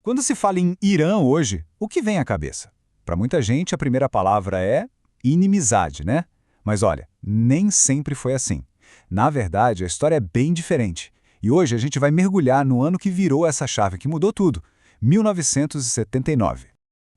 Quando se fala em Irã hoje, o que vem à cabeça? Para muita gente, a primeira palavra é inimizade, né? Mas olha, nem sempre foi assim. Na verdade, a história é bem diferente. E hoje a gente vai mergulhar no ano que virou essa chave, que mudou tudo, 1979.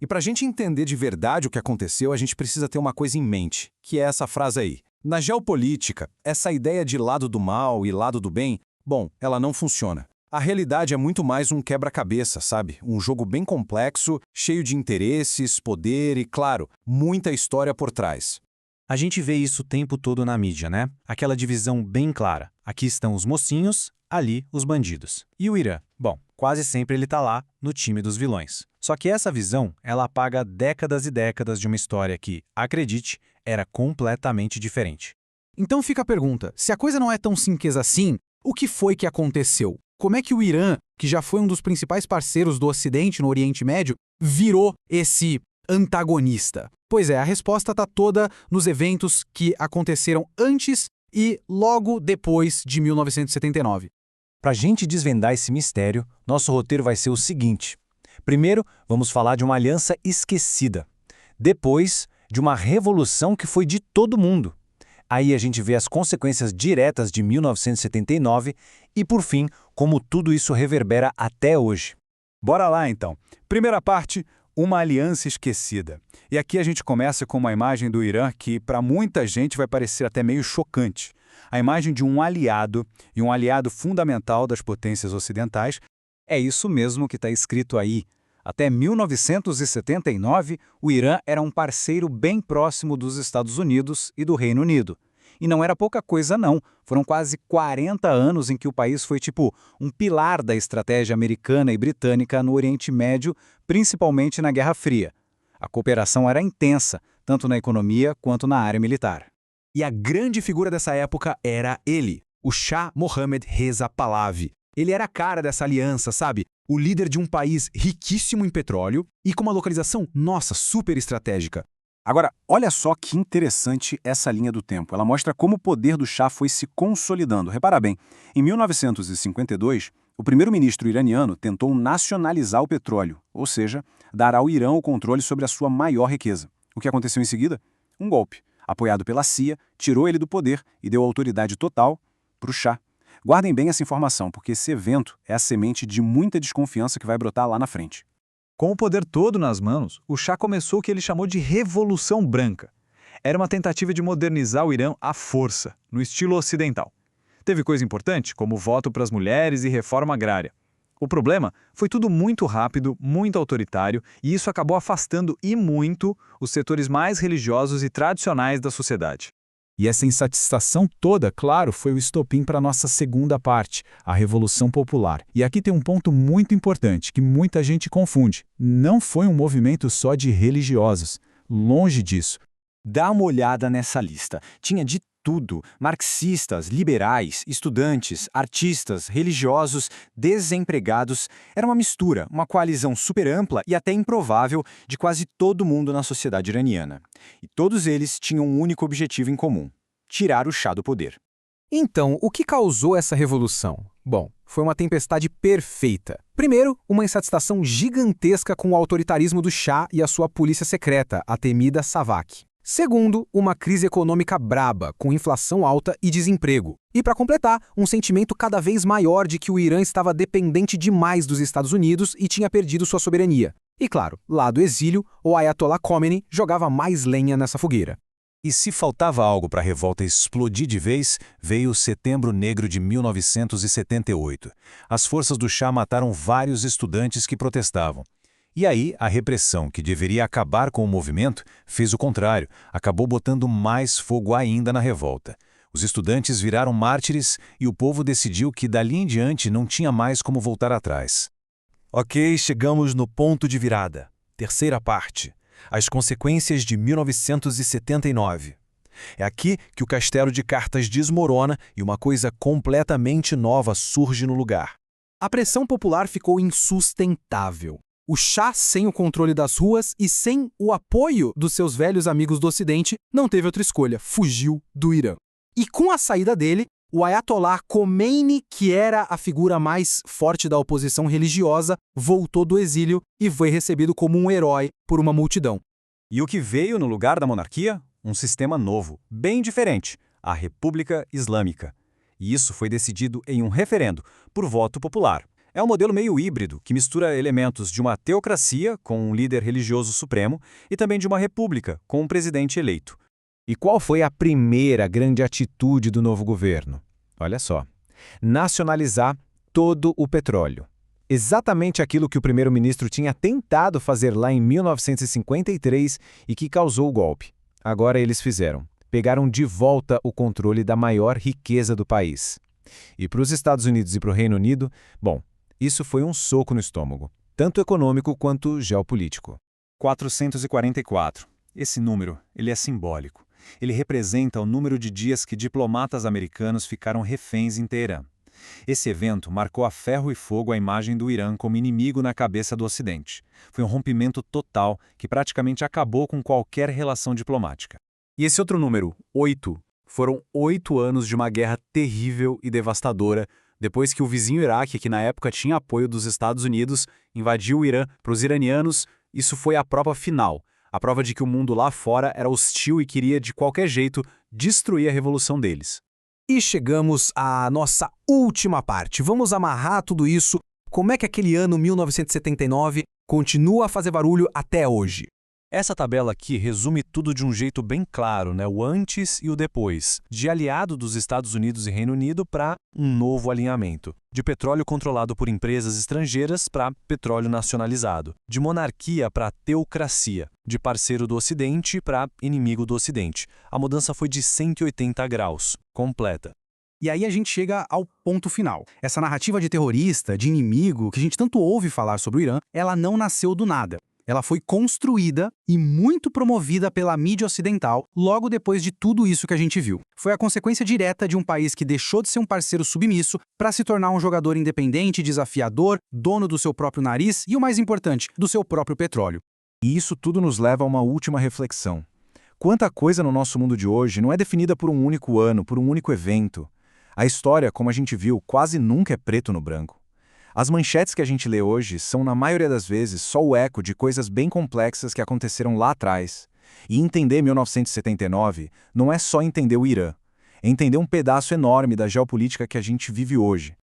E para a gente entender de verdade o que aconteceu, a gente precisa ter uma coisa em mente, que é essa frase aí. Na geopolítica, essa ideia de lado do mal e lado do bem, bom, ela não funciona. A realidade é muito mais um quebra-cabeça, sabe? Um jogo bem complexo, cheio de interesses, poder e, claro, muita história por trás. A gente vê isso o tempo todo na mídia, né? Aquela divisão bem clara. Aqui estão os mocinhos, ali os bandidos. E o Irã? Bom, quase sempre ele tá lá, no time dos vilões. Só que essa visão, ela apaga décadas e décadas de uma história que, acredite, era completamente diferente. Então fica a pergunta, se a coisa não é tão simples assim, o que foi que aconteceu? Como é que o Irã, que já foi um dos principais parceiros do Ocidente no Oriente Médio, virou esse antagonista? Pois é, a resposta está toda nos eventos que aconteceram antes e logo depois de 1979. Para a gente desvendar esse mistério, nosso roteiro vai ser o seguinte. Primeiro, vamos falar de uma aliança esquecida. Depois, de uma revolução que foi de todo mundo. Aí a gente vê as consequências diretas de 1979 e, por fim, como tudo isso reverbera até hoje. Bora lá, então. Primeira parte, uma aliança esquecida. E aqui a gente começa com uma imagem do Irã que, para muita gente, vai parecer até meio chocante. A imagem de um aliado, e um aliado fundamental das potências ocidentais. É isso mesmo que está escrito aí. Até 1979, o Irã era um parceiro bem próximo dos Estados Unidos e do Reino Unido. E não era pouca coisa, não. Foram quase 40 anos em que o país foi tipo um pilar da estratégia americana e britânica no Oriente Médio, principalmente na Guerra Fria. A cooperação era intensa, tanto na economia quanto na área militar. E a grande figura dessa época era ele, o Shah Mohammad Reza Pahlavi. Ele era a cara dessa aliança, sabe? O líder de um país riquíssimo em petróleo e com uma localização, nossa, super estratégica. Agora, olha só que interessante essa linha do tempo. Ela mostra como o poder do Shah foi se consolidando. Repara bem, em 1952, o primeiro-ministro iraniano tentou nacionalizar o petróleo, ou seja, dar ao Irã o controle sobre a sua maior riqueza. O que aconteceu em seguida? Um golpe, apoiado pela CIA, tirou ele do poder e deu autoridade total para o Shah. Guardem bem essa informação, porque esse evento é a semente de muita desconfiança que vai brotar lá na frente. Com o poder todo nas mãos, o Shah começou o que ele chamou de Revolução Branca. Era uma tentativa de modernizar o Irã à força, no estilo ocidental. Teve coisa importante, como voto para as mulheres e reforma agrária. O problema foi tudo muito rápido, muito autoritário, e isso acabou afastando e muito os setores mais religiosos e tradicionais da sociedade. E essa insatisfação toda, claro, foi o estopim para a nossa segunda parte, a Revolução Popular. E aqui tem um ponto muito importante que muita gente confunde. Não foi um movimento só de religiosos. Longe disso. Dá uma olhada nessa lista. Tinha de tudo. Marxistas, liberais, estudantes, artistas, religiosos, desempregados. Era uma mistura, uma coalizão super ampla e até improvável de quase todo mundo na sociedade iraniana. E todos eles tinham um único objetivo em comum: tirar o Shah do poder. Então, o que causou essa revolução? Bom, foi uma tempestade perfeita. Primeiro, uma insatisfação gigantesca com o autoritarismo do Shah e a sua polícia secreta, a temida SAVAK. Segundo, uma crise econômica braba, com inflação alta e desemprego. E, para completar, um sentimento cada vez maior de que o Irã estava dependente demais dos Estados Unidos e tinha perdido sua soberania. E, claro, lá do exílio, o Ayatollah Khomeini jogava mais lenha nessa fogueira. E se faltava algo para a revolta explodir de vez, veio o Setembro Negro de 1978. As forças do Shah mataram vários estudantes que protestavam. E aí, a repressão, que deveria acabar com o movimento, fez o contrário, acabou botando mais fogo ainda na revolta. Os estudantes viraram mártires e o povo decidiu que dali em diante não tinha mais como voltar atrás. Ok, chegamos no ponto de virada. Terceira parte. As consequências de 1979. É aqui que o castelo de cartas desmorona e uma coisa completamente nova surge no lugar. A pressão popular ficou insustentável. O Shah, sem o controle das ruas e sem o apoio dos seus velhos amigos do Ocidente, não teve outra escolha, fugiu do Irã. E com a saída dele, O Ayatollah Khomeini, que era a figura mais forte da oposição religiosa, voltou do exílio e foi recebido como um herói por uma multidão. E o que veio no lugar da monarquia? Um sistema novo, bem diferente, a República Islâmica. E isso foi decidido em um referendo, por voto popular. É um modelo meio híbrido, que mistura elementos de uma teocracia, com um líder religioso supremo, e também de uma república, com um presidente eleito. E qual foi a primeira grande atitude do novo governo? Olha só, nacionalizar todo o petróleo. Exatamente aquilo que o primeiro-ministro tinha tentado fazer lá em 1953 e que causou o golpe. Agora eles fizeram. Pegaram de volta o controle da maior riqueza do país. E para os Estados Unidos e para o Reino Unido, bom, isso foi um soco no estômago, tanto econômico quanto geopolítico. 444. Esse número, ele é simbólico. Ele representa o número de dias que diplomatas americanos ficaram reféns em Teherã. Esse evento marcou a ferro e fogo a imagem do Irã como inimigo na cabeça do Ocidente. Foi um rompimento total que praticamente acabou com qualquer relação diplomática. E esse outro número, 8, foram 8 anos de uma guerra terrível e devastadora, depois que o vizinho Iraque, que na época tinha apoio dos Estados Unidos, invadiu o Irã. Para os iranianos, isso foi a prova final. A prova de que o mundo lá fora era hostil e queria, de qualquer jeito, destruir a revolução deles. E chegamos à nossa última parte. Vamos amarrar tudo isso. Como é que aquele ano 1979 continua a fazer barulho até hoje? Essa tabela aqui resume tudo de um jeito bem claro, né? O antes e o depois, de aliado dos Estados Unidos e Reino Unido para um novo alinhamento, de petróleo controlado por empresas estrangeiras para petróleo nacionalizado, de monarquia para teocracia, de parceiro do Ocidente para inimigo do Ocidente. A mudança foi de 180 graus, completa. E aí a gente chega ao ponto final. Essa narrativa de terrorista, de inimigo, que a gente tanto ouve falar sobre o Irã, ela não nasceu do nada. Ela foi construída e muito promovida pela mídia ocidental logo depois de tudo isso que a gente viu. Foi a consequência direta de um país que deixou de ser um parceiro submisso para se tornar um jogador independente, desafiador, dono do seu próprio nariz e, o mais importante, do seu próprio petróleo. E isso tudo nos leva a uma última reflexão. Quanta coisa no nosso mundo de hoje não é definida por um único ano, por um único evento. A história, como a gente viu, quase nunca é preto no branco. As manchetes que a gente lê hoje são, na maioria das vezes, só o eco de coisas bem complexas que aconteceram lá atrás. E entender 1979 não é só entender o Irã, é entender um pedaço enorme da geopolítica que a gente vive hoje.